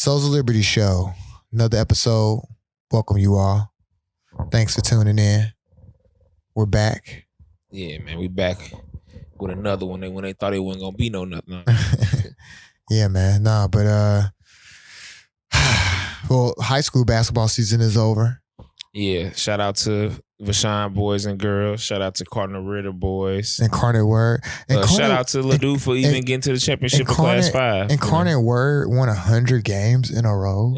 Souls of Liberty Show. Another episode. Welcome you all. Thanks for tuning in. We're back. Yeah, man, we back with another one. When they thought it wasn't gonna be no nothing. Yeah, man. Nah, but well, high school basketball season is over. Yeah, shout out to Vashon boys and girls. Shout out to Cardinal Ritter boys. Incarnate Word. Shout out to Ledoux for even getting to the championship in Class 5. Incarnate Word won 100 games in a row.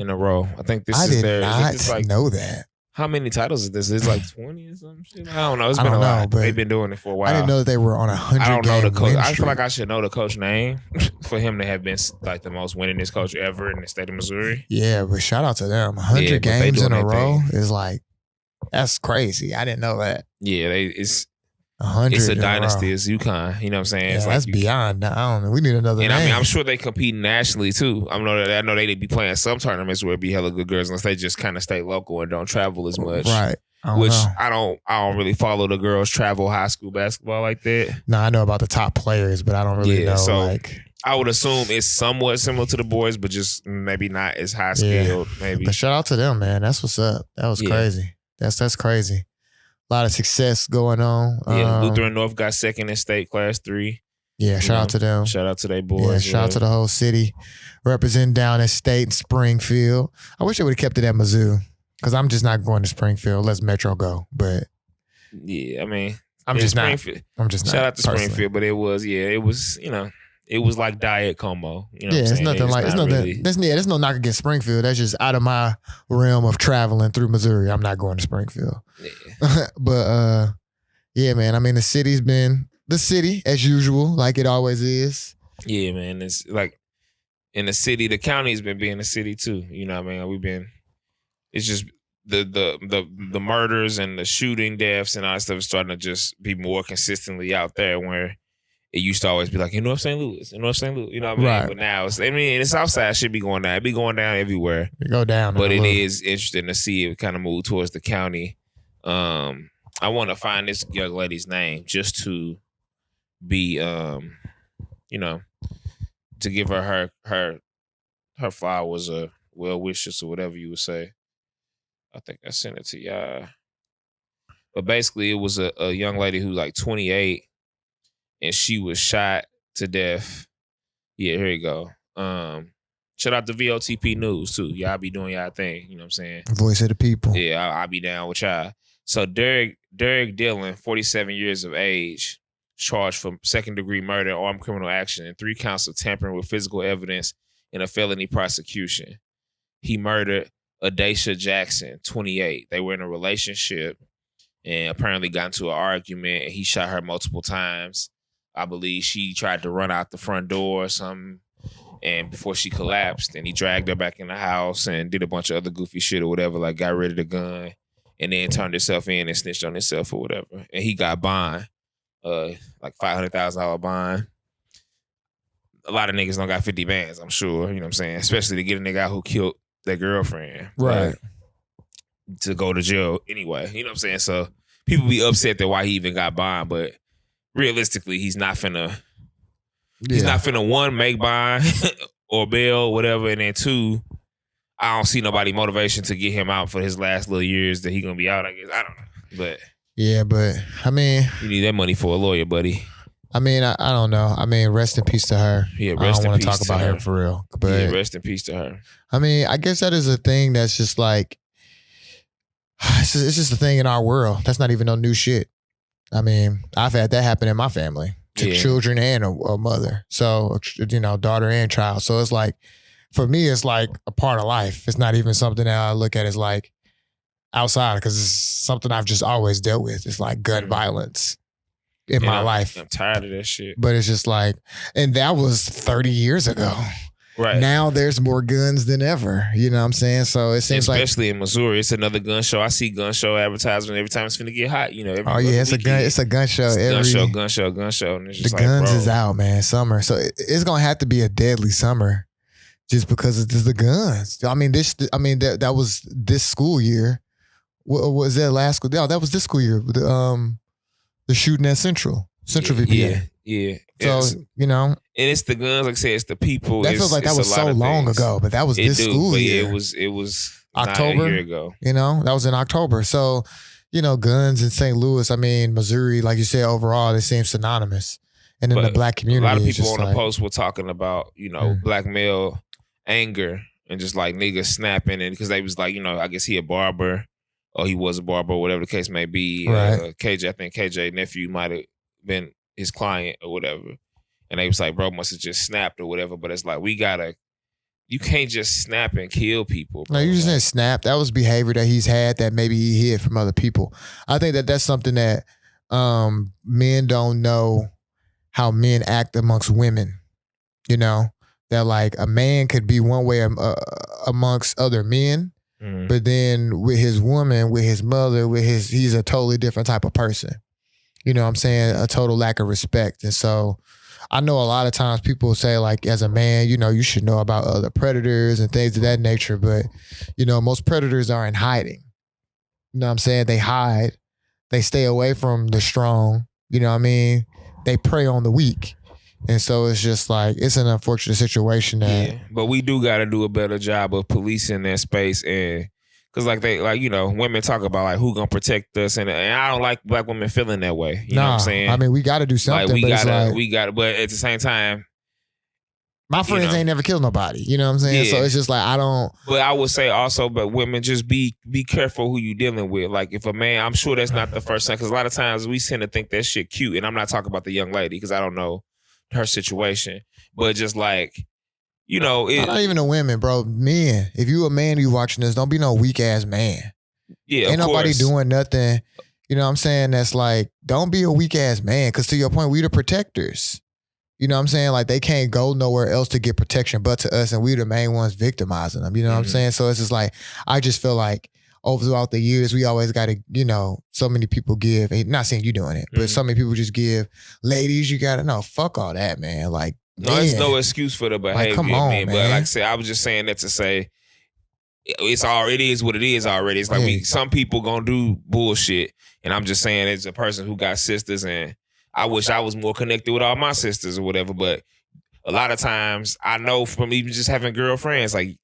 I think this I is did their. not know that. How many titles is this? It's like 20 or some shit. I don't know. It's been a lot. They've been doing it for a while. I didn't know that they were on 100 I don't know the coach. I feel like I should know the coach name for him to have been like the most winningest coach ever in the state of Missouri. Yeah, but shout out to them. 100 games in a row is like, that's crazy. I didn't know that. Yeah, it's 100. It's a dynasty. It's UConn. You know what I'm saying? Yeah, it's that's beyond. I don't know. We need another name. I mean, I'm sure they compete nationally too. I know they'd be playing some tournaments where it'd be hella good girls unless they just kind of stay local and don't travel as much. Right. I don't really follow the girls travel high school basketball like that. No, I know about the top players, but I don't really know. So I would assume it's somewhat similar to the boys, but just maybe not as high scaled. Maybe. But shout out to them, man. That's what's up. That was crazy. That's crazy. A lot of success going on. Yeah, Lutheran North got second in state Class 3. Yeah, shout out to them. Shout out to their boys. Yeah, shout out to the whole city. Representing down in state in Springfield. I wish they would have kept it at Mizzou because I'm just not going to Springfield. Let's Metro go. But yeah, I mean, I'm just not. Shout out to Springfield, but it was, it was like Diet Como. You know it's nothing like, there's no knock against Springfield. That's just out of my realm of traveling through Missouri. I'm not going to Springfield. Yeah. But yeah, man, I mean, the city's been the city as usual, like it always is. Yeah, man. It's like in the city, the county's been being the city too. You know what I mean? It's just the murders and the shooting deaths and all that stuff is starting to just be more consistently out there where it used to always be like, North St. Louis, North St. Louis, you know what I mean? Right. But now, the South Side should be going down. It be going down everywhere. It go down. But it is interesting to see it kind of move towards the county. I want to find this young lady's name just to be, to give her flowers or well wishes or whatever you would say. I think I sent it to y'all. But basically, it was a young lady who's like 28. And she was shot to death. Yeah, here you go. Shout out to VOTP News, too. Y'all be doing y'all thing. You know what I'm saying? Voice of the people. Yeah, I'll be down with y'all. So Derek Dillon, 47 years of age, charged for second-degree murder, armed criminal action, and 3 counts of tampering with physical evidence in a felony prosecution. He murdered Adacia Jackson, 28. They were in a relationship and apparently got into an argument, and he shot her multiple times. I believe she tried to run out the front door or something, and before she collapsed, and he dragged her back in the house and did a bunch of other goofy shit or whatever, like got rid of the gun, and then turned himself in and snitched on himself or whatever. And he got bond, like $500,000 bond. A lot of niggas don't got 50 bands, I'm sure, you know what I'm saying? Especially to get a nigga out who killed their girlfriend. Right. To go to jail anyway, you know what I'm saying? So people be upset that why he even got bond, but realistically, he's not finna one, make bond or bail, whatever, and then 2, I don't see nobody motivation to get him out for his last little years that he gonna be out, I guess. I don't know. But yeah, but I mean, you need that money for a lawyer, buddy. I mean, I don't know. I mean, rest in peace to her. Yeah, rest in peace. I don't want to talk about her for real. But yeah, rest in peace to her. I mean, I guess that is a thing that's just like it's just a thing in our world. That's not even no new shit. I mean, I've had that happen in my family to children and a mother. So, daughter and child. So it's like, for me, it's like a part of life. It's not even something that I look at as like outside because it's something I've just always dealt with. It's like gun violence in my life. I'm tired of that shit. But it's just like, and that was 30 years ago. Right. Now there's more guns than ever. You know what I'm saying? So it seems especially in Missouri, it's another gun show. I see gun show advertisement every time it's finna get hot. Oh yeah, it's a gun show. Gun show. And it's just the guns is out, man. Summer, so it's gonna have to be a deadly summer, just because it's the guns. I mean, that was this school year. What was that last school? No, that was this school year. The shooting at Central VPN. Yeah. So And it's the guns, like I said, it's the people. That feels like that was so long ago, but that was this school year. It was October, not a year ago. You know, that was in October. So, you know, guns in St. Louis, I mean, Missouri, like you said, overall, they seem synonymous. And in the black community, a lot of people on the post were talking about, you know, black male anger and just like niggas snapping, and because they was like, you know, I guess he a barber or he was a barber or whatever the case may be. Right. KJ, I think KJ nephew might have been his client or whatever. And they was like, bro must have just snapped or whatever. But it's like, you can't just snap and kill people. Bro. No, you just didn't snap. That was behavior that he's had that maybe he hid from other people. I think that that's something that men don't know how men act amongst women. You know, that like a man could be one way amongst other men, but then with his woman, with his mother, he's a totally different type of person. You know what I'm saying? A total lack of respect. And so I know a lot of times people say like, as a man, you know, you should know about other predators and things of that nature. But, you know, most predators are in hiding. You know what I'm saying? They hide. They stay away from the strong. You know what I mean? They prey on the weak. And so it's just like, it's an unfortunate situation that. Yeah, but we do got to do a better job of policing that space. And because you know, women talk about like who gonna protect us, and I don't like black women feeling that way. You know what I'm saying? I mean, we got to do something. Like we got to, but at the same time, my friends ain't never killed nobody. You know what I'm saying? Yeah. So it's just like, I don't. But I would say also, but women, just be careful who you dealing with. Like if a man, I'm sure that's not the first time, because a lot of times we tend to think that shit cute, and I'm not talking about the young lady because I don't know her situation, but just like, you know, not even the women, bro. Men, if you a man, you watching this, don't be no weak ass man. Yeah, ain't nobody doing nothing. You know what I'm saying? That's like, don't be a weak ass man, because to your point, we the protectors. You know what I'm saying? Like they can't go nowhere else to get protection but to us, and we the main ones victimizing them. You know what I'm saying? So it's just like, I just feel like throughout the years, we always got to, you know, so many people give, not saying you doing it, but so many people just give, ladies, you got to know, fuck all that, man. Like, no, there's no excuse for the behavior. Like, come on, man. But like I said, I was just saying that to say, it is what it is already. It's like some people gonna do bullshit, and I'm just saying, as a person who got sisters, and I wish I was more connected with all my sisters or whatever, but a lot of times I know from even just having girlfriends, like,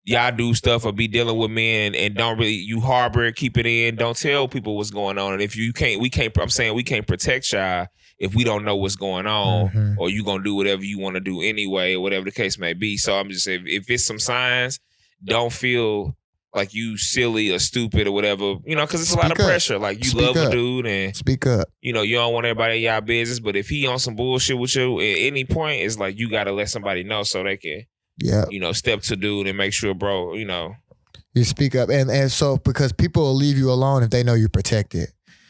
y'all do stuff or be dealing with men and don't really, you harbor it, keep it in, don't tell people what's going on. And if you can't, I'm saying we can't protect y'all if we don't know what's going on, or you gonna do whatever you want to do anyway, or whatever the case may be. So I'm just saying, if it's some signs, don't feel like you silly or stupid or whatever, you know, because it's a lot of pressure. Like you love a dude and speak up. You know, you don't want everybody in y'all business, but if he on some bullshit with you at any point, it's like you gotta let somebody know so they can, you know, step to dude and make sure, bro, you know, you speak up. And so, because people will leave you alone if they know you're protected.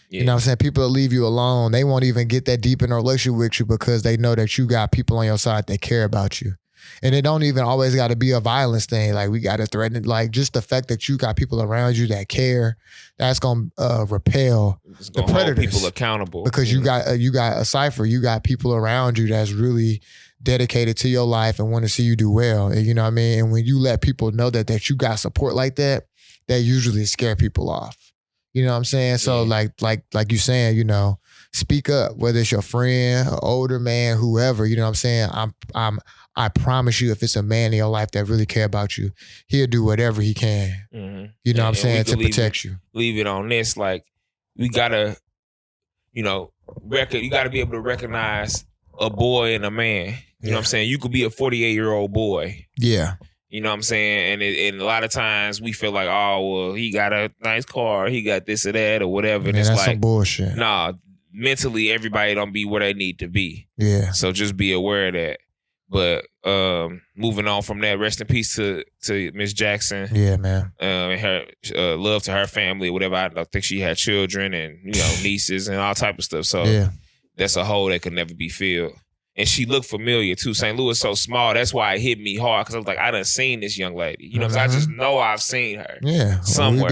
You know what I'm saying? People will leave you alone. They won't even get that deep in a relationship with you because they know that you got people on your side that care about you. And it don't even always got to be a violence thing. Like we got to threaten it. Like just the fact that you got people around you that care, that's going to repel the predators. Hold people accountable. Because you got a cipher. You got people around you that's really dedicated to your life and want to see you do well. And you know what I mean? And when you let people know that you got support like that, that usually scare people off. You know what I'm saying? So like you saying, you know, speak up, whether it's your friend, an older man, whoever, you know what I'm saying? I promise you, if it's a man in your life that really care about you, he'll do whatever he can. You know what I'm saying? To protect you. Leave it on this. Like we gotta, you know, you gotta be able to recognize a boy and a man. You know what I'm saying? You could be a 48-year-old boy. Yeah. You know what I'm saying? And a lot of times we feel like, oh, well, he got a nice car, he got this or that or whatever. And it's that's like some bullshit. Nah, mentally everybody don't be where they need to be. Yeah. So just be aware of that. But moving on from that, rest in peace to Miss Jackson. Yeah, man. And her love to her family, whatever. I think she had children and, you know, nieces and all type of stuff. So that's a hole that could never be filled. And she looked familiar too. St. Louis is so small. That's why it hit me hard, because I was like, I done seen this young lady. You know, because I just know I've seen her. Yeah. Somewhere.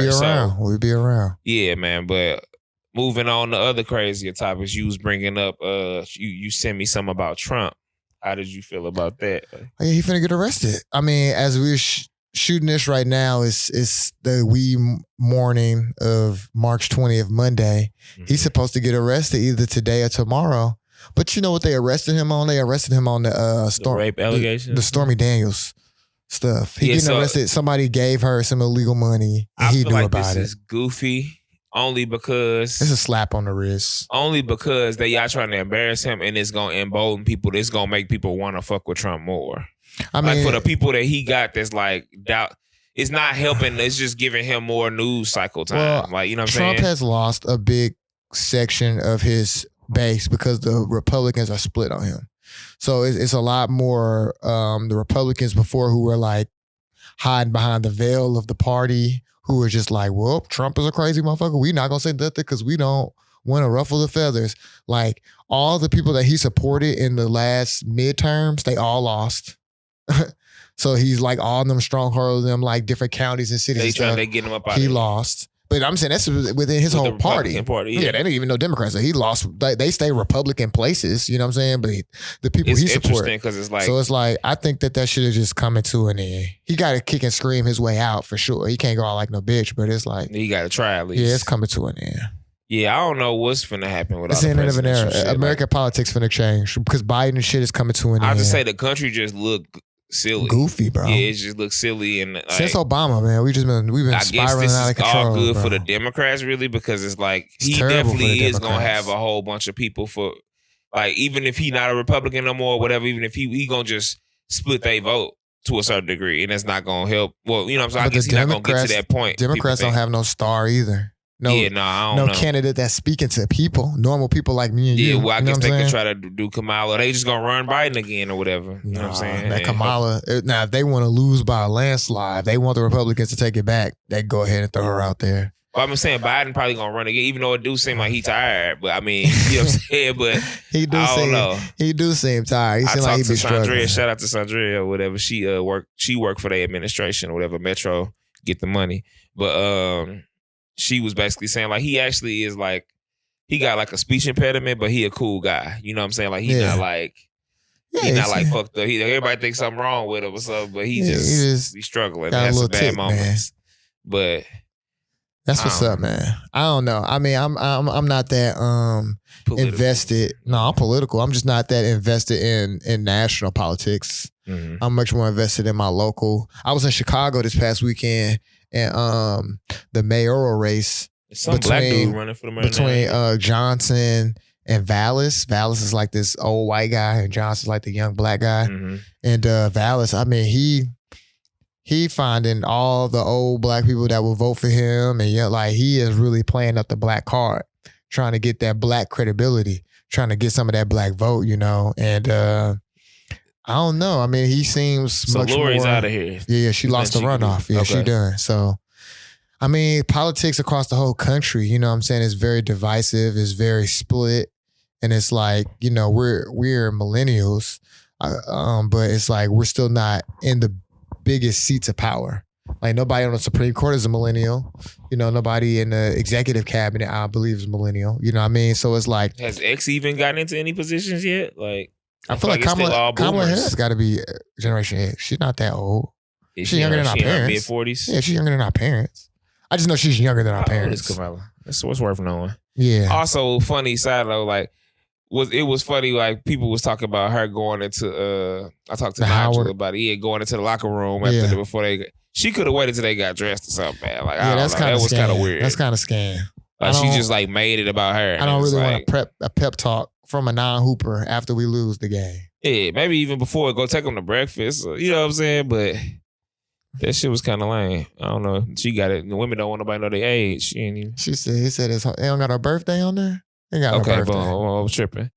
We'll be around. Yeah, man. But moving on to other crazier topics, you was bringing up, you sent me something about Trump. How did you feel about that? Oh, yeah, he finna get arrested. I mean, as we're shooting this right now, it's the wee morning of March 20th, Monday. He's supposed to get arrested either today or tomorrow But you know what they arrested him on? They arrested him on the The rape allegations? the Stormy Daniels stuff. He getting arrested. Somebody gave her some illegal money, and he knew about it. This is goofy. Only because it's a slap on the wrist. Only because y'all trying to embarrass him, and it's gonna embolden people. It's gonna make people want to fuck with Trump more. I mean, like for the people that he got, that's like doubt. It's not helping. It's just giving him more news cycle time. Well, like you know, what I'm Trump saying? has lost a big section of his base because the Republicans are split on him. So it's a lot more the Republicans before who were like hiding behind the veil of the party, who were just like, well, Trump is a crazy motherfucker. We not gonna say nothing because we don't want to ruffle the feathers. Like all the people that he supported in the last midterms, they all lost. So he's like all of them stronghold them like different counties and cities. They get him up out. He lost. But I'm saying that's within his whole party. Yeah, they didn't even know Democrats. So he lost. They stay Republican places. You know what I'm saying? But the people he supports. Because it's like, so it's like I think that should have just come into an end. He got to kick and scream his way out for sure. He can't go out like no bitch. But it's like he got to try at least. Yeah, it's coming to an end. Yeah, I don't know what's finna happen with all the the end of an era. shit. American politics finna change because Biden shit is coming to an end. I just say the country just look silly, goofy, bro. Yeah, it just looks silly and like, since Obama, man, we've been spiraling out of control. All good bro. for the Democrats, really, because it's like he definitely is gonna have a whole bunch of people for like even if he not a Republican no more, or whatever. Even if he gonna just split their vote to a certain degree, and that's not gonna help. Well, you know what I'm saying. I guess he's not gonna get to that point. Democrats don't have no star either. I don't know. Candidate that's speaking to people, normal people like me and you. Yeah, well, I guess they could try to do Kamala. They just gonna run Biden again or whatever. You know what I'm saying? That Kamala. Now, if they want to lose by a landslide, they want the Republicans to take it back. They go ahead and throw her out there. Well, I'm saying Biden probably gonna run again, even though it do seem like he tired. But I mean, you know what I'm saying? But I don't know. He do seem tired. He seem like he be struggling. Shout out to Sandria or whatever. She worked for the administration or whatever. Metro get the money, but she was basically saying like he actually is like he got like a speech impediment, but he a cool guy. You know what I'm saying? Like he's not like he's not like fucked up. Everybody thinks something wrong with him or something, but he's struggling. Has some bad moments. Man. But that's what's up, man. I don't know. I mean, I'm not that invested. No, I'm political. I'm just not that invested in national politics. Mm-hmm. I'm much more invested in my local. I was in Chicago this past weekend. And the mayoral race black dude running for the mayor between Johnson and Vallis. Vallis is like this old white guy, and Johnson's like the young black guy. Mm-hmm. And Vallis, I mean, he finding all the old black people that will vote for him, and like he is really playing up the black card, trying to get that black credibility, trying to get some of that black vote, you know, and. I don't know. I mean, he seems much more. So Lori's out of here. Yeah, she lost the runoff. Yeah, she done. So, I mean, politics across the whole country, you know what I'm saying, is very divisive, it's very split. And it's like, you know, we're millennials, but it's like we're still not in the biggest seats of power. Like nobody on the Supreme Court is a millennial. You know, nobody in the executive cabinet, I believe, is millennial. You know what I mean? So it's like. Has X even gotten into any positions yet? Like. I feel like Kamala Harris got to be Generation X. She's not that old. She's younger than our parents. Mid-40s? Yeah, she's younger than our parents. I just know she's younger than our parents. Kamala. That's what's worth knowing. Yeah. Also, funny side note, like, it was funny, like, people was talking about her going into, I talked to Nigel about it, going into the locker room before they, she could have waited till they got dressed or something, man. Like, I don't know. That was kind of weird. That's kind of scam. Like, she just, like, made it about her. I don't really want a pep talk from a non-hooper after we lose the game. Yeah, maybe even before, go take them to breakfast. You know what I'm saying? But that shit was kind of lame. I don't know. She got it. The women don't want nobody to know their age. He said they don't got her birthday on there? They got her birthday. I was tripping.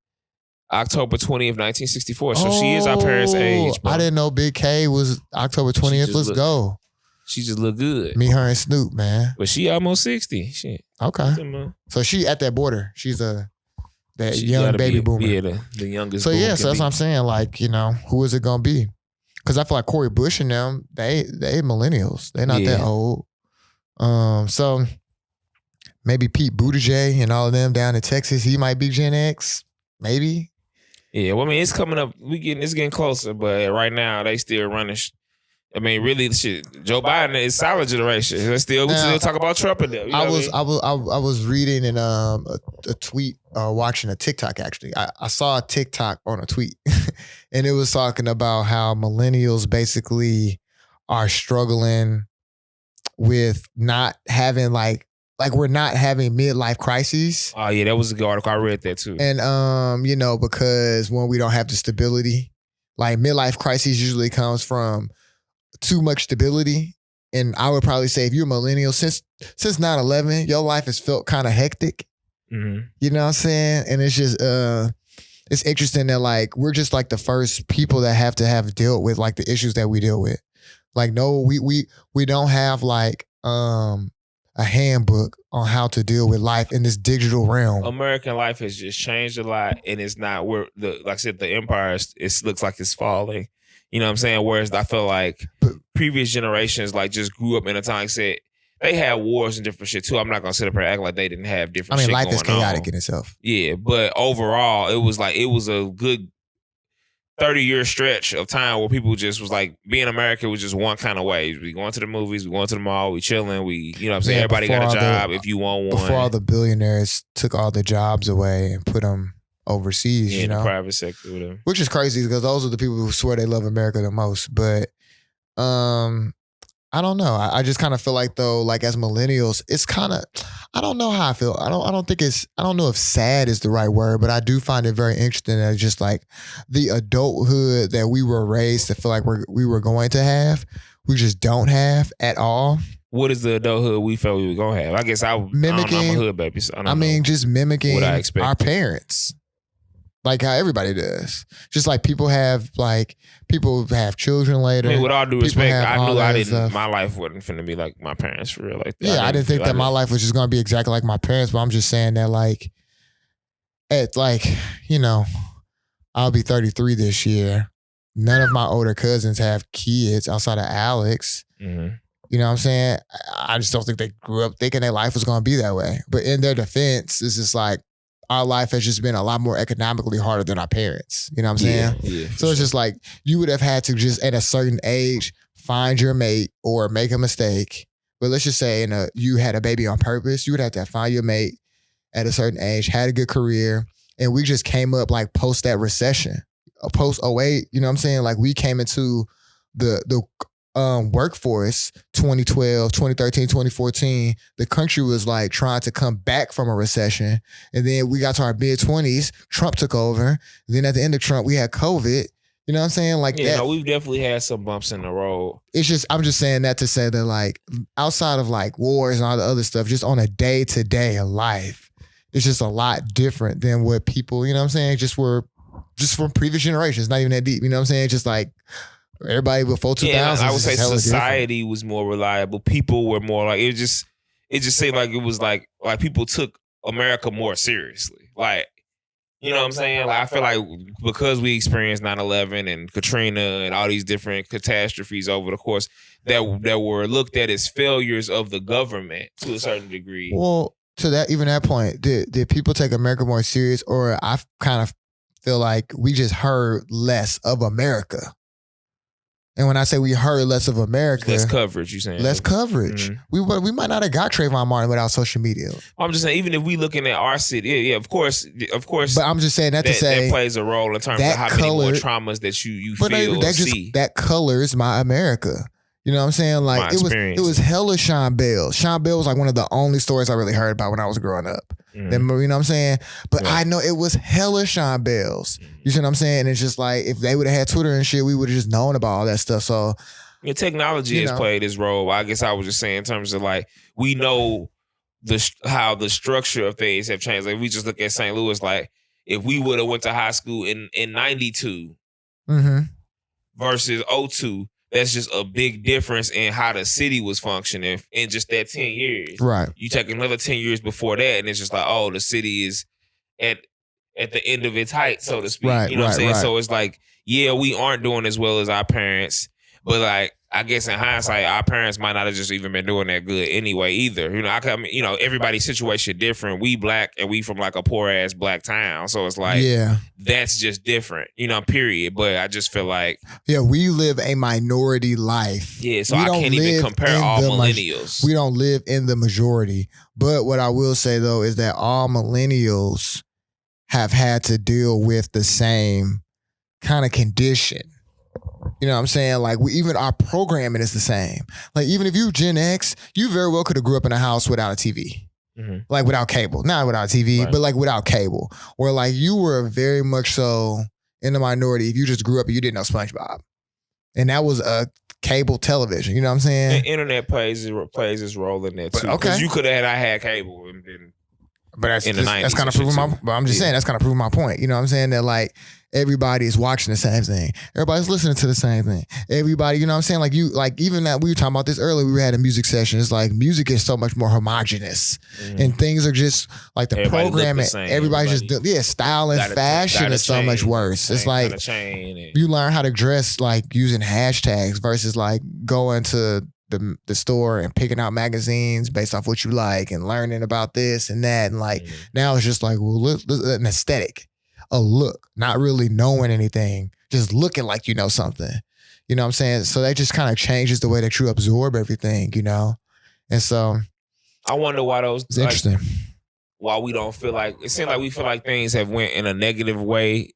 October 20th, 1964. So she is our parents' age. Bro. I didn't know Big K was October 20th. Let's go. She just look good. Me, her, and Snoop, man. But she almost 60. Shit. Okay. So she at that border. She's that young baby boomer. Yeah, the youngest. So yeah, so that's what I'm saying. Like, you know, who is it gonna be? Because I feel like Corey Bush and them, they millennials. They're not that old. So maybe Pete Buttigieg and all of them down in Texas, he might be Gen X. Maybe. Yeah, well, I mean, it's coming up. It's getting closer, but right now they still running I mean, really, shit. Joe Biden is silent generation. We still talk about Trump and them. You know I was reading in a tweet, watching a TikTok. Actually, I saw a TikTok on a tweet, and it was talking about how millennials basically are struggling with not having like we're not having midlife crises. Oh yeah, that was a good article. I read that too. And because when we don't have the stability, like midlife crisis usually comes from too much stability. And I would probably say if you're a millennial, since 9/11, your life has felt kind of hectic. Mm-hmm. You know what I'm saying? And it's just it's interesting that like we're just like the first people that have to have dealt with like the issues that we deal with. Like no, we don't have like a handbook on how to deal with life in this digital realm. American life has just changed a lot, and it's not where like I said, the empire looks like it's falling. You know what I'm saying? Whereas I feel like previous generations like just grew up in a time said they had wars and different shit too. I'm not gonna sit up here and act like they didn't have different shit going on. Life is chaotic in itself. Yeah, but overall it was a good 30-year stretch of time where people just was like being American was just one kind of way. We going to the movies, we going to the mall, we chilling, we you know what I'm saying? Everybody got a job if you want one. Before all the billionaires took all the jobs away and put them overseas, in the private sector, whatever. Which is crazy because those are the people who swear they love America the most. But I don't know. I just kind of feel like though, like as millennials, it's kind of I don't know how I feel. I don't know if sad is the right word, but I do find it very interesting that just like the adulthood that we were raised to feel like we were going to have, we just don't have at all. What is the adulthood we felt we were gonna have? I guess I'm a hood baby. So just mimicking what I expect. Our parents. Like how everybody does. Just like people have children later. I mean, with all due respect, I knew my life wasn't finna be like my parents for real. Like yeah, I didn't think that my life was just gonna be exactly like my parents, but I'm just saying that like I'll be 33 this year. None of my older cousins have kids outside of Alex. Mm-hmm. You know what I'm saying? I just don't think they grew up thinking their life was gonna be that way. But in their defense, it's just like our life has just been a lot more economically harder than our parents. You know what I'm saying? Yeah, so it's just like you would have had to just at a certain age find your mate or make a mistake. But let's just say you had a baby on purpose. You would have to find your mate at a certain age, had a good career. And we just came up like post that recession, post 08. You know what I'm saying? Like we came into the workforce 2012, 2013, 2014, the country was like trying to come back from a recession. And then we got to our mid-20s, Trump took over. And then at the end of Trump, we had COVID. You know what I'm saying? Like we've definitely had some bumps in the road. I'm just saying that to say that like outside of like wars and all the other stuff, just on a day-to-day life, it's just a lot different than what people, you know what I'm saying, just from previous generations, not even that deep. You know what I'm saying? Just like everybody before 2000. I would say society was more reliable. People were more like it just seemed like it was like people took America more seriously. Like, you know what I'm saying? Like I feel like because we experienced 9/11 and Katrina and all these different catastrophes over the course that were looked at as failures of the government to a certain degree. Well, to that point, did people take America more serious, or I kind of feel like we just heard less of America? And when I say we heard less of America, less coverage, you saying? Less coverage. Mm-hmm. We might not have got Trayvon Martin without social media. I'm just saying, even if we looking at our city, yeah, of course. But I'm just saying that to say that plays a role in terms of how many more traumas that you feel or see. That colors my America. You know what I'm saying? Like it was hella Sean Bell. Sean Bell was like one of the only stories I really heard about when I was growing up. Mm-hmm. Then, you know what I'm saying? But I know it was hella Sean Bells. You see what I'm saying? And it's just like if they would have had Twitter and shit, we would have just known about all that stuff. So technology has played its role. I guess I was just saying in terms of like we know how the structure of things have changed. Like we just look at St. Louis, like if we would have went to high school in 92 versus 02, that's just a big difference in how the city was functioning in just that 10 years. Right. You take another 10 years before that, and it's just like, oh, the city is at the end of its height, so to speak. Right, you know what I'm saying? Right. So it's like, yeah, we aren't doing as well as our parents, But like, I guess in hindsight, our parents might not have just even been doing that good anyway either. You know, everybody's situation different. We black and we from like a poor ass black town. So it's like, that's just different, period. But I just feel like. Yeah, we live a minority life. Yeah, so I can't even compare all millennials. We don't live in the majority. But what I will say though is that all millennials have had to deal with the same kind of condition. You know what I'm saying? Like, even our programming is the same. Like, even if you Gen X, you very well could have grew up in a house without a TV. Mm-hmm. Like, without cable. Not without TV, right. But like without cable. Or like, you were very much so in the minority if you just grew up and you didn't know SpongeBob. And that was a cable television. You know what I'm saying? The internet plays its role in that, too. Because you could have had cable and then. But that's kind of proving but I'm just saying, that's kind of proving my point. You know what I'm saying? That like, everybody is watching the same thing. Everybody's listening to the same thing. Everybody, you know what I'm saying? Like even that we were talking about this earlier, we had a music session. It's like music is so much more homogenous and things are just like the programming. Everybody's just, style and fashion is so much worse. It's like you learn how to dress like using hashtags versus like going to the store and picking out magazines based off what you like and learning about this and that. And like now it's just like, well, an aesthetic. A look, not really knowing anything, just looking like you know something. You know what I'm saying? So that just kind of changes the way that you absorb everything, And so I wonder why those it's interesting. Why we don't feel like it seems like we feel like things have went in a negative way.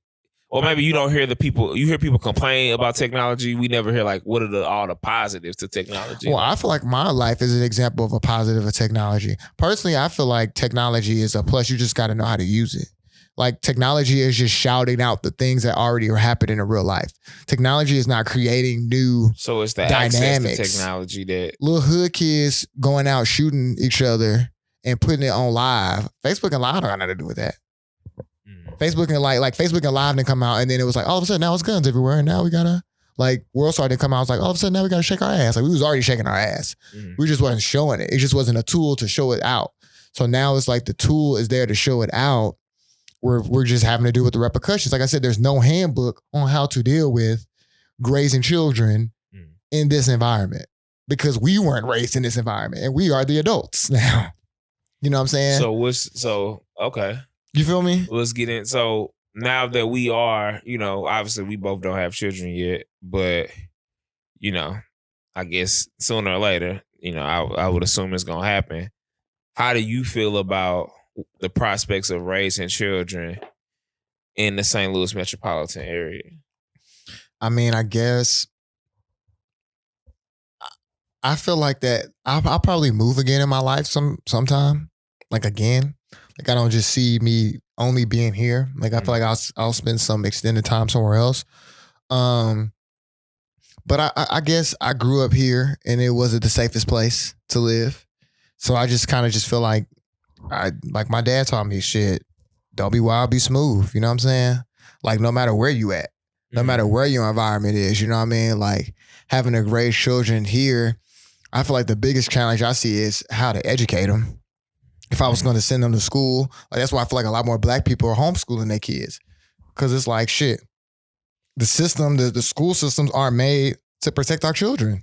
Or maybe you don't hear you hear people complain about technology. We never hear like what are all the positives to technology. Well, I feel like my life is an example of a positive of technology. Personally, I feel like technology is a plus. You just got to know how to use it. Like technology is just shouting out the things that already are happening in real life. Technology is not creating new So it's the dynamics. Access to technology that little hood kids going out shooting each other and putting it on live. Facebook and Live don't got nothing to do with that. Facebook and like Facebook and Live didn't come out and then it was like all of a sudden now it's guns everywhere and now we gotta like World Star didn't come out. It's like all of a sudden now we gotta shake our ass. Like we was already shaking our ass. We just wasn't showing it. It just wasn't a tool to show it out. So now it's like the tool is there to show it out. We're just having to deal with the repercussions. Like I said, there's no handbook on how to deal with grazing children in this environment because we weren't raised in this environment and we are the adults now. You know what I'm saying? Okay. You feel me? Let's get in. So now that we are, obviously we both don't have children yet, but, I guess sooner or later, I would assume it's going to happen. How do you feel about the prospects of raising children in the St. Louis metropolitan area? I mean, I guess I feel like that I'll probably move again in my life sometime. Like again. Like I don't just see me only being here. Like I feel like I'll spend some extended time somewhere else. But I guess I grew up here and it wasn't the safest place to live. So I just kind of just feel like like my dad taught me shit. Don't be wild, be smooth. You know what I'm saying? Like no matter where you at, no matter where your environment is, you know what I mean? Like having to raise children here, I feel like the biggest challenge I see is how to educate them. If I was going to send them to school, like that's why I feel like a lot more black people are homeschooling their kids. Cause it's like shit. The system, the school systems aren't made to protect our children.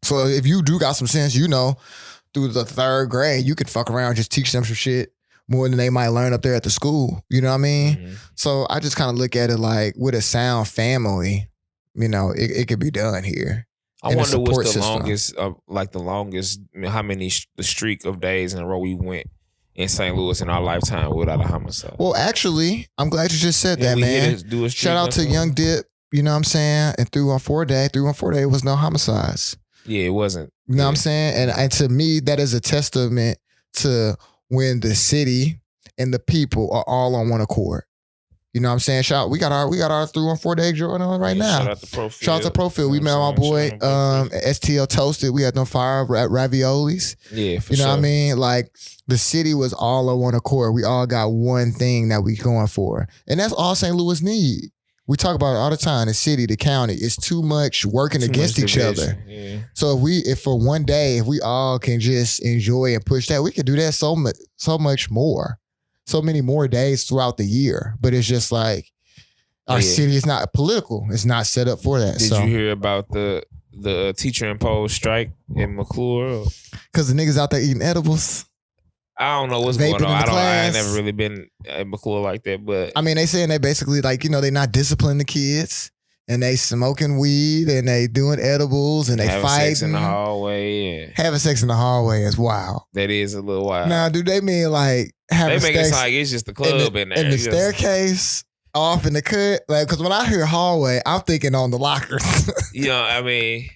So if you do got some sense, through the third grade, you could fuck around and just teach them some shit more than they might learn up there at the school. You know what I mean? So I just kind of look at it like with a sound family, it could be done here. I wonder what's the longest, how many the streak of days in a row we went in St. Louis in our lifetime without a homicide. Well, actually, I'm glad you just said that, man. Shout out to Young Dip, you know what I'm saying? And 314 Day was no homicides. Yeah, it wasn't. You know what I'm saying? And to me, that is a testament to when the city and the people are all on one accord. You know what I'm saying? We got our 314 Day going on right now. Shout out to Profield. Shout out to Profield. We met my boy STL Toasted. We had them fire raviolis. Yeah, for sure. You know what I mean? Like the city was all on one accord. We all got one thing that we going for. And that's all St. Louis need. We talk about it all the time. The city, the county, it's too much working against each other. Yeah. So if for one day, if we all can just enjoy and push that, we could do that so much more, so many more days throughout the year. But it's just like, Our city is not political. It's not set up for that. Did you hear about the teacher imposed strike in McClure? Because the niggas out there eating edibles. I don't know what's going on. I ain't never really been at McClure like that, but I mean, they saying they basically like, they not disciplining the kids and they smoking weed and they doing edibles and they having fighting. Sex in the hallway. Having sex in the hallway is wild. That is a little wild. Now, do they mean like having They make it sound like it's just the club in there. In the staircase, off in the cut? Like, because when I hear hallway, I'm thinking on the lockers. I mean...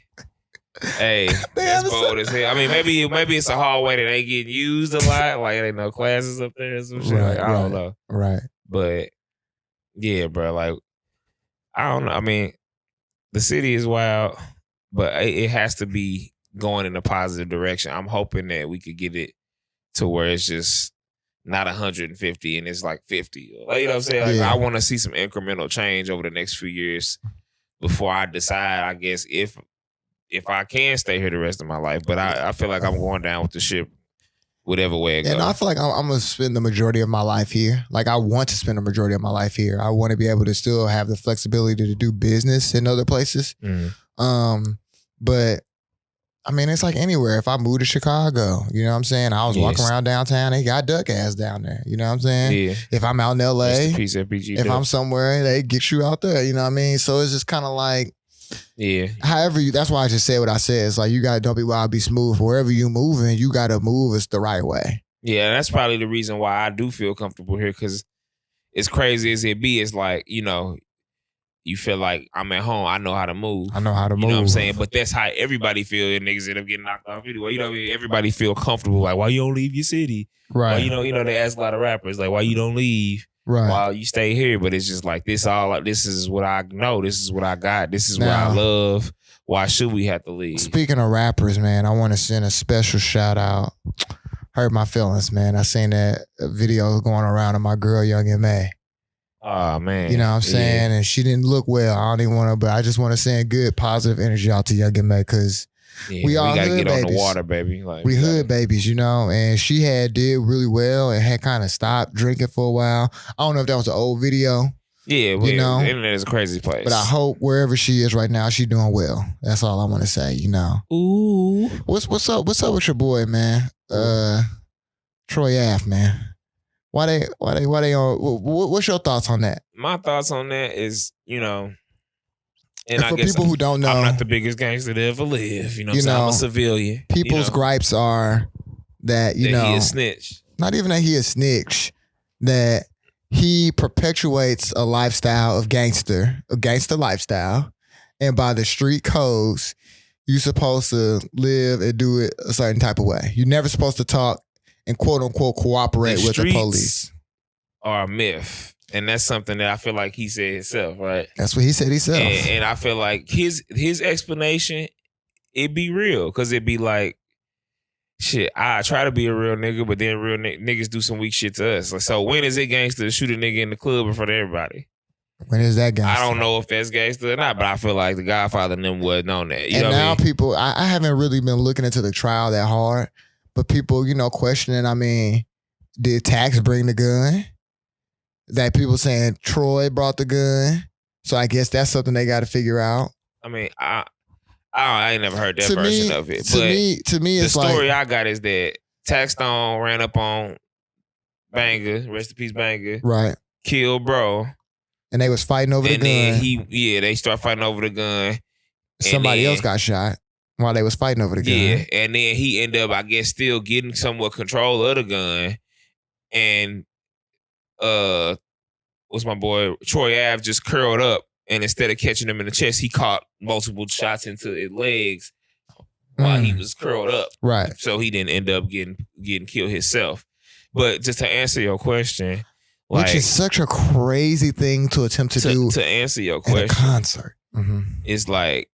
Hey, that's bold as hell. I mean, maybe it's a hallway that ain't getting used a lot. Like, ain't no classes up there or some shit. Right, I don't know. Right. But, yeah, bro. Like, I don't know. I mean, the city is wild, but it has to be going in a positive direction. I'm hoping that we could get it to where it's just not 150 and it's like 50. Like, you know what I'm saying? Like, I want to see some incremental change over the next few years before I decide, I guess, if I can stay here the rest of my life. But I feel like I'm going down with the ship whatever way it goes. And I feel like I'm going to spend the majority of my life here. Like, I want to spend the majority of my life here. I want to be able to still have the flexibility to do business in other places. But, I mean, it's like anywhere. If I move to Chicago, you know what I'm saying? I was walking around downtown. They got duck ass down there. You know what I'm saying? Yeah. If I'm out in L.A., if I'm somewhere, they get you out there. You know what I mean? So it's just kind of like, yeah. However, that's why I just said what I said. It's like, you got to don't be wild, be smooth. Wherever you moving, you got to move it's the right way. Yeah, that's probably the reason why I do feel comfortable here, because as crazy as it be, it's like, you feel like I'm at home. I know how to move. I know how to move. You know what I'm saying? But that's how everybody feel, and niggas end up getting knocked off anyway. You know what I mean? Everybody feel comfortable. Like, why you don't leave your city? Right. Why, they ask a lot of rappers, like, why you don't leave? Right. While you stay here. But it's just like, this is what I know. This is what I got. This is what I love. Why should we have to leave? Speaking of rappers, man, I want to send a special shout out. Hurt my feelings, man. I seen that video going around of my girl, Young M.A. Oh, man. You know what I'm saying? Yeah. And she didn't look well. I don't even want to, but I just want to send good, positive energy out to Young M.A. because we all gotta hood get babies. On the water, baby. Like, we hood babies, and she did really well and had kind of stopped drinking for a while. I don't know if that was an old video. Yeah, the internet is a crazy place. But I hope wherever she is right now, she's doing well. That's all I want to say, Ooh. What's up with your boy, man? Troy Ave, man. Why they on? What's your thoughts on that? My thoughts on that is, and for people who don't know, I'm not the biggest gangster to ever live. I'm a civilian. People's gripes are that he a snitch. Not even that he a snitch. That he perpetuates a lifestyle of gangster lifestyle, and by the street codes, you're supposed to live and do it a certain type of way. You're never supposed to talk and quote unquote cooperate with the police. Are a myth. And that's something that I feel like he said himself, right? That's what he said himself. And I feel like his explanation, it'd be real. Because it'd be like, shit, I try to be a real nigga, but then real niggas do some weak shit to us. Like, so when is it gangster to shoot a nigga in the club in front of everybody? When is that gangster? I don't know if that's gangster or not, but I feel like the Godfather and them wasn't on that. You know now what I mean? People, I haven't really been looking into the trial that hard, but people, questioning, did Tax bring the gun? That people saying Troy brought the gun. So I guess that's something they got to figure out. I mean, I ain't never heard that version of it. To me, it's the story I got is that Tax Stone ran up on Banger, rest in peace Banger. Right. Killed bro. And they was fighting over the gun. And then they start fighting over the gun. Somebody else got shot while they was fighting over the gun. Yeah, and then he ended up, I guess, still getting somewhat control of the gun. And what's my boy? Troy Ave just curled up, and instead of catching him in the chest, he caught multiple shots into his legs while he was curled up. Right. So he didn't end up getting killed himself. But just to answer your question, which is such a crazy thing to attempt to do. To answer your question, at a concert. It's like,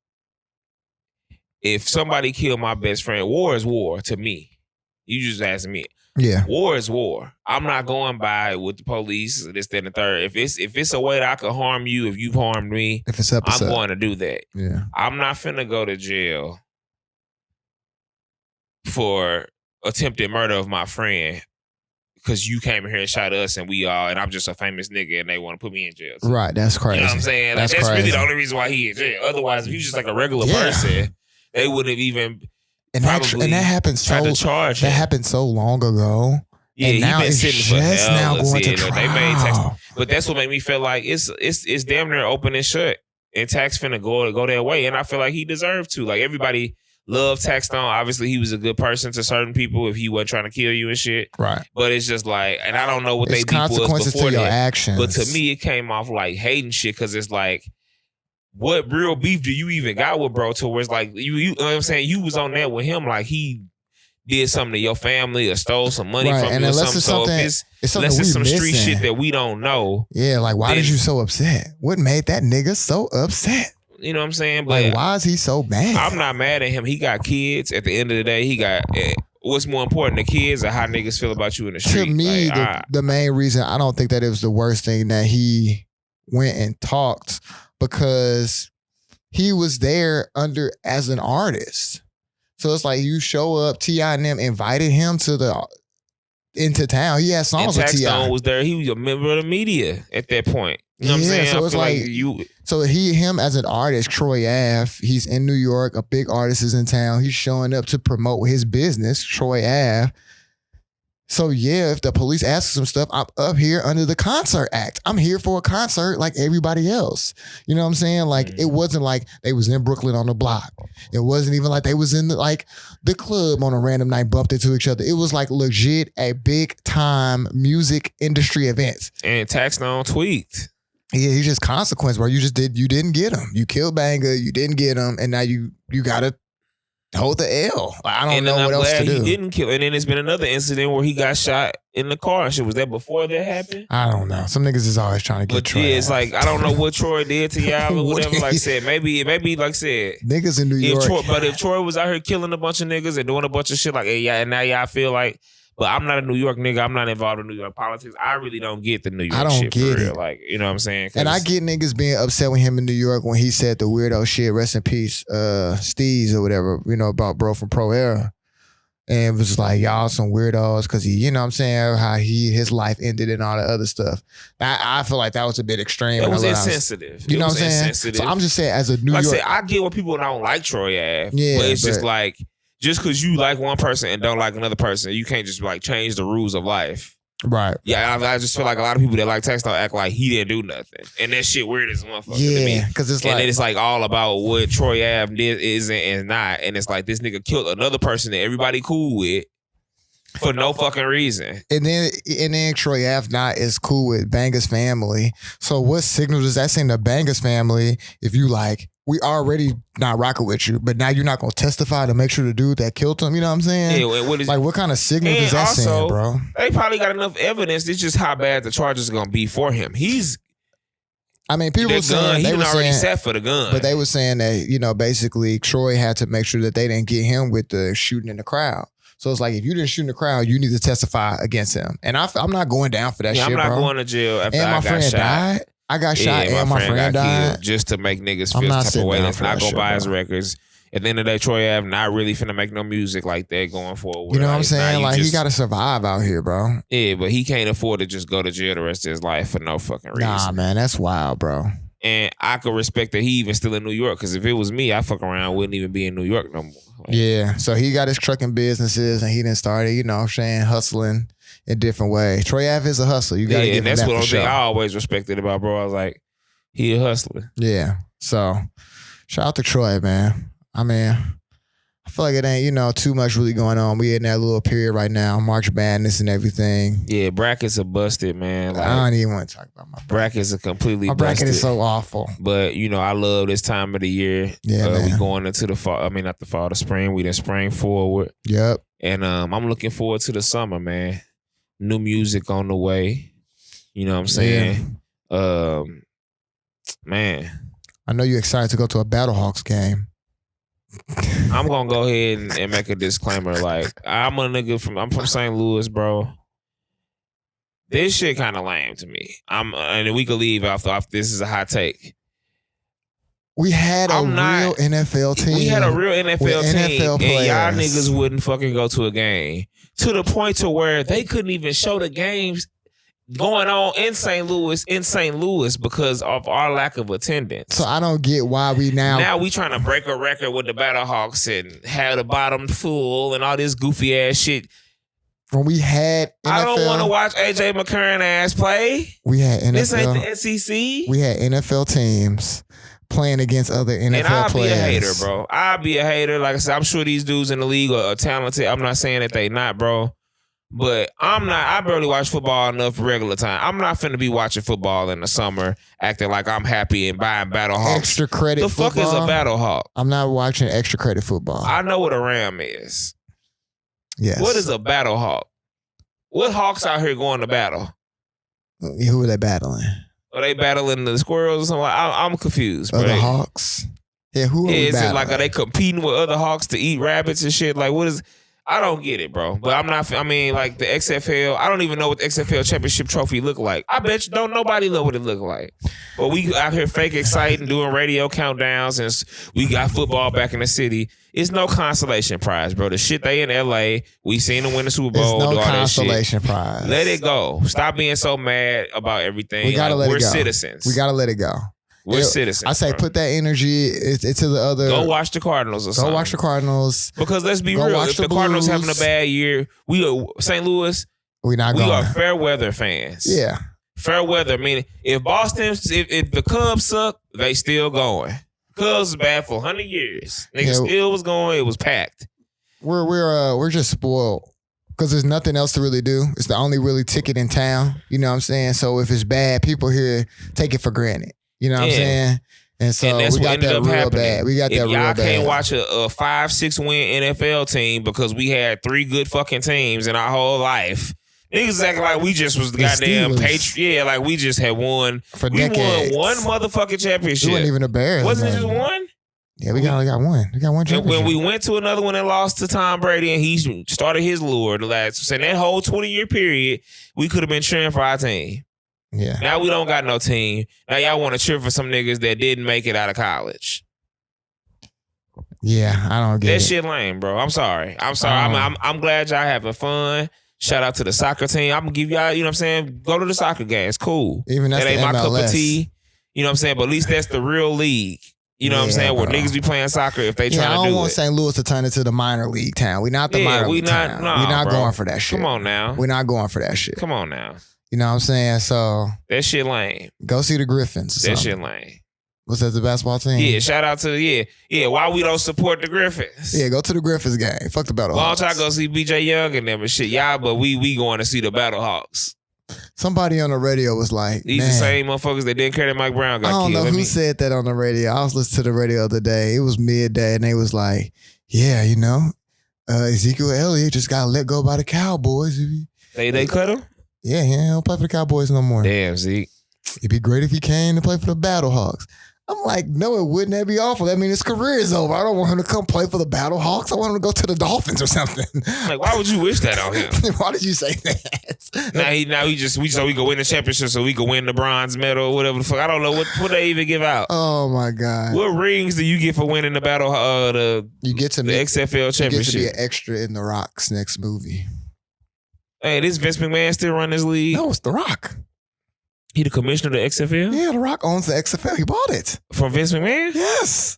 if somebody killed my best friend, war is war to me. You just asked me. Yeah. War is war. I'm not going by with the police, this, that, and the third. If it's a way that I could harm you, if you've harmed me, if it's up, I'm going to do that. Yeah. I'm not finna go to jail for attempted murder of my friend because you came in here and shot us and I'm just a famous nigga and they want to put me in jail. So, right, that's crazy. You know what I'm saying? Like, that's really the only reason why he in jail. Otherwise, if he was just like a regular person, they wouldn't have even that happened that happened so long ago. Yeah, and now he been it's sitting just for now hell. going to trial. They made tax, but that's what made me feel like it's damn near open and shut. And Tax finna go their way, and I feel like he deserved to. Like everybody loved Tax Stone. Obviously, he was a good person to certain people if he wasn't trying to kill you and shit. Right. But it's just like, and I don't know what they beef was before to your that. actions. But to me, it came off like hating shit because it's like, what real beef do you even got with bro? To where it's like you know what I'm saying? You was on that with him, like he did something to your family or stole some money from you or something. So if unless it's some street shit that we don't know. Yeah, like why did you so upset? What made that nigga so upset? You know what I'm saying? But like, why is he so bad? I'm not mad at him. He got kids. At the end of the day, he got what's more important, the kids or how niggas feel about you in the street? To me, like, the main reason I don't think that it was the worst thing that he went and talked, because he was there as an artist. So it's like you show up, T.I. and them invited him into town. He had songs with T.I. Stone was there. He was a member of the media at that point. You know what I'm saying? So it's like so him as an artist, Troy Ave, he's in New York, a big artist is in town. He's showing up to promote his business, Troy Ave. So yeah, if the police ask some stuff, I'm up here under the Concert Act. I'm here for a concert like everybody else. You know what I'm saying? Like it wasn't like they was in Brooklyn on the block. It wasn't even like they was in the club on a random night, bumped into each other. It was like legit a big time music industry event. And Tax Stone tweaked. Yeah, he's just consequence, bro. You didn't get him. You killed Banger, you didn't get him, and now you gotta hold the L. I don't know what else to do. He didn't kill. And then there's been another incident where he got shot in the car and shit. Was that before that happened? I don't know. Some niggas is always trying to get Troy. Yeah, it's like, I don't know what Troy did to y'all or whatever. Like I said, maybe like I said, niggas in New York. But if Troy was out here killing a bunch of niggas and doing a bunch of shit like, hey, yeah, and now y'all feel like, but I'm not a New York nigga. I'm not involved in New York politics. I really don't get the New York shit for real. Like, you know what I'm saying? And I get niggas being upset with him in New York when he said the weirdo shit, rest in peace, Steez or whatever, you know, about bro from Pro Era. And it was like, y'all some weirdos because he, you know what I'm saying, how his life ended and all the other stuff. I feel like that was a bit extreme. It was insensitive. You know what I'm saying? So I'm just saying, as a New York. I said, I get what people don't like Troy Ave. Yeah, but it's just like, just because you like one person and don't like another person, you can't just like change the rules of life. Right. Yeah, I just feel like a lot of people that like Tax Stone act like he didn't do nothing. And that shit weird as a motherfucker to me. Yeah, because it's and then it's like all about what Troy Ave did isn't and not. And it's like this nigga killed another person that everybody cool with for no fucking reason. And then Troy Ave not is cool with Banger's family. So what signal does that send to Banger's family if you like, we already not rocking with you, but now you're not gonna testify to make sure the dude that killed him, you know what I'm saying? Yeah, what kind of signal does that send, bro? They probably got enough evidence. It's just how bad the charges are gonna be for him. I mean, people were saying he already set for the gun, but they were saying that, you know, basically Troy had to make sure that they didn't get him with the shooting in the crowd. So it's like, if you didn't shoot in the crowd, you need to testify against him. And I'm not going down for that shit, bro. I'm not going to jail after and I got shot. Died. I got shot and my friend died. Just to make niggas feel type of way. That's not gonna buy his records. At the end of the day, Troy Ave not really finna make no music like that going forward. You know what I'm saying? Like, he gotta survive out here, bro. Yeah, but he can't afford to just go to jail the rest of his life for no fucking reason. Nah, man, that's wild, bro. And I could respect that he even still in New York, because if it was me, I fuck around wouldn't even be in New York no more. Like, yeah, so he got his trucking businesses and he done started, you know what I'm saying, hustling in different ways. Troy Ave is a hustler. You gotta give him that for sure. And that's what I always respected about bro. I was like, he a hustler. Yeah. So shout out to Troy, man. I mean, I feel like it ain't, you know, too much really going on. We in that little period right now, March Madness and everything. Yeah, brackets are busted, man. Like, I don't even want to talk about my brackets are completely busted. My bracket is so awful. But, you know, I love this time of the year. Yeah, man. We going into the fall. I mean, not the fall, the spring. We done spring forward. Yep. And I'm looking forward to the summer, man. New music on the way. You know what I'm saying? Yeah. Man, I know you're excited to go to a Battlehawks game. I'm gonna go ahead and make a disclaimer. Like, I'm from St. Louis, bro. This shit kind of lame to me. And we could leave off. This is a hot take. We had real NFL team. We had a real NFL team, NFL and y'all niggas wouldn't fucking go to a game. To the point to where they couldn't even show the games going on in St. Louis because of our lack of attendance. So I don't get why we now we trying to break a record with the Battlehawks and have the bottom full and all this goofy ass shit. When we had NFL, I don't want to watch AJ McCarron ass play. We had NFL. This ain't the SEC. We had NFL teams playing against other NFL players. And I'll be a hater, bro. I'll be a hater. Like I said, I'm sure these dudes in the league are talented. I'm not saying that they not, bro. But I'm not. I barely watch football enough regular time. I'm not finna be watching football in the summer, acting like I'm happy and buying Battlehawks. Extra credit. The fuck football? Is a Battlehawk? I'm not watching extra credit football. I know what a Ram is. Yes. What is a Battlehawk? What hawks out here going to battle? Who are they battling? Are they battling the squirrels or something? I'm confused. Other hawks? Yeah, who are we battling? Are they competing with other hawks to eat rabbits and shit? Like, what is... I don't get it, bro. But I'm not... I mean, like, the XFL... I don't even know what the XFL championship trophy look like. I bet you don't nobody know what it look like. But we out here fake exciting, doing radio countdowns, and we got football back in the city. It's no consolation prize, bro. The shit they in LA, we seen them win the Super Bowl. It's no consolation prize. Let it go. Stop being so mad about everything. We gotta let it go. We're citizens. We gotta let it go. We're citizens. I say put that energy into the other. Go watch the Cardinals or something. Go watch the Cardinals. Because let's be real, if the Cardinals having a bad year, we are St. Louis. We are fair weather fans. Yeah. Fair weather, meaning if the Cubs suck, they still going. Cubs was bad for 100 years. Niggas still was going. It was packed. We're just spoiled because there's nothing else to really do. It's the only really ticket in town. You know what I'm saying? So if it's bad, people here take it for granted. You know what I'm saying? And so that's we got that real bad. We got that real bad. Y'all can't watch a 5-6 win NFL team because we had 3 good fucking teams in our whole life. Niggas acting like we just was the goddamn Patriots. Yeah, like we just had won. For decades. We won one motherfucking championship. We wasn't even the Bears. Wasn't it just one? Yeah, we only got one. We got one championship. And when we went to another one and lost to Tom Brady and he started his lure the last, so in that whole 20-year period, we could have been cheering for our team. Yeah. Now we don't got no team. Now y'all want to cheer for some niggas that didn't make it out of college. Yeah, I don't get that it. shit lame, bro. I'm sorry. I'm glad y'all having fun. Shout out to the soccer team. I'm gonna give y'all, you know what I'm saying? Go to the soccer game. It's cool. Even that's that ain't the my MLS. cup of tea. You know what I'm saying? But at least that's the real league. You know what I'm saying? Where niggas be playing soccer if they trying to do it. I don't want St. Louis to turn into the minor league town. We not the minor league town. Nah, we not bro. going for that shit. Come on now. We're not going for that shit. Come on now. You know what I'm saying? So that shit lame. Go see the Griffins. That shit lame. What's that, the basketball team? Yeah, shout out to why we don't support the Griffins. Yeah, go to the Griffins game. Fuck the Battlehawks. Well, I'm trying to go see BJ Young and them and shit. Yeah, but we going to see the Battlehawks. Somebody on the radio was like, these the same motherfuckers that didn't care that Mike Brown got killed. I don't know who said that on the radio. I was listening to the radio the other day. It was midday and they was like, yeah, you know, Ezekiel Elliott just got let go by the Cowboys. They cut him? Yeah, he don't play for the Cowboys no more. Damn, Zeke. It'd be great if he came to play for the Battlehawks. I'm like, no, it wouldn't. That'd be awful. That means his career is over. I don't want him to come play for the Battlehawks. I want him to go to the Dolphins or something. Like, why would you wish that on him? Why did you say that? Now he just so we can win the championship, so we can win the bronze medal or whatever the fuck. I don't know what they even give out. Oh my god! What rings do you get for winning the battle? You get to the XFL championship. You get to be an extra in The Rock's next movie. Hey, this Vince McMahon still run this league? No, it's The Rock. He the commissioner of the XFL? Yeah, The Rock owns the XFL. He bought it. From Vince McMahon? Yes.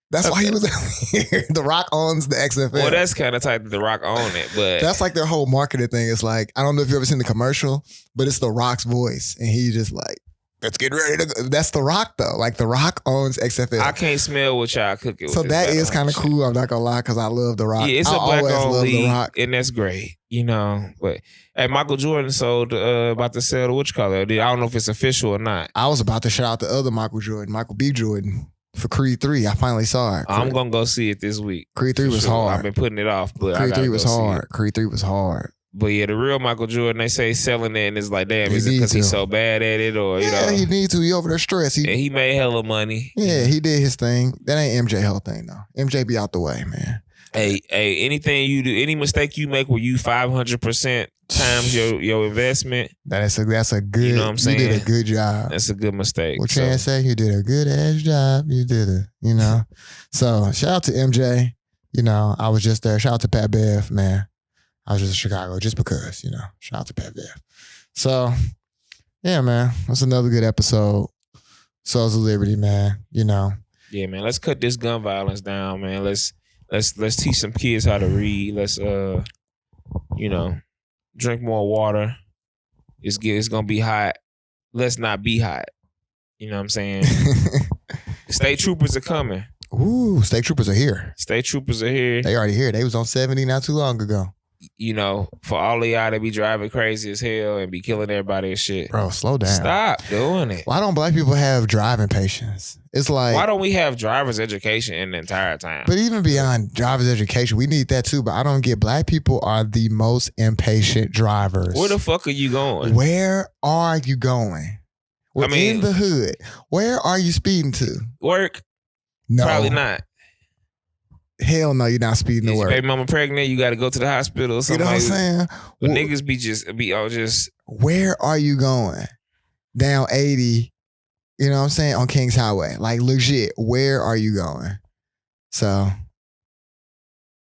That's why he was here. The Rock owns the XFL. Well, that's kind of tight that The Rock own it, but... That's like their whole marketing thing. It's like, I don't know if you've ever seen the commercial, but it's The Rock's voice. And he just like, let's get ready to go. That's The Rock, though. Like, The Rock owns XFL. I can't smell what y'all cooking with. So that is kind of cool. I'm not going to lie, because I love The Rock. Yeah, it's a black-owned league, and that's great. You know, but... Hey, Michael Jordan sold about to sell the I don't know if it's official or not. I was about to shout out the other Michael Jordan, Michael B. Jordan, for Creed 3. I finally saw it. I'm gonna go see it this week. Creed 3 was hard. I've been putting it off, but Creed 3 was hard. Creed 3 was hard. But yeah, the real Michael Jordan, they say selling it, and it's like, damn, is it because he's so bad at it, or you know? Yeah, he needs to. He over there stressed. He made hella money. Yeah, he did his thing. That ain't MJ whole thing though. MJ be out the way, man. Hey, anything you do, any mistake you make where you 500% times your investment. That's a good. You know what I'm saying? You did a good job. That's a good mistake. What Chan say? You did a good ass job. You did it. You know. So shout out to MJ. You know, I was just there. Shout out to Pat Bev, man. I was just in Chicago just because. You know. Shout out to Pat Bev. So yeah, man, that's another good episode. Souls of Liberty, man. You know. Yeah, man. Let's cut this gun violence down, man. Let's teach some kids how to read. Let's you know, drink more water. It's gonna be hot. Let's not be hot. You know what I'm saying? State troopers are coming. Ooh, state troopers are here. State troopers are here. They already here. They was on 70 not too long ago. You know, for all of y'all to be driving crazy as hell and be killing everybody and shit. Bro, slow down. Stop doing it. Why don't black people have driving patience? It's like, why don't we have driver's education in the entire time? But even beyond driver's education, we need that too. But I don't get, black people are the most impatient drivers. Where the fuck are you going? Where are you going? We're in the hood. Where are you speeding to? Work? No. Probably not. Hell no, you're not speeding to work. Baby mama pregnant, you got to go to the hospital or something. You know what I'm saying? But niggas be all just. Where are you going? Down 80, you know what I'm saying? On Kings Highway. Like legit, where are you going? So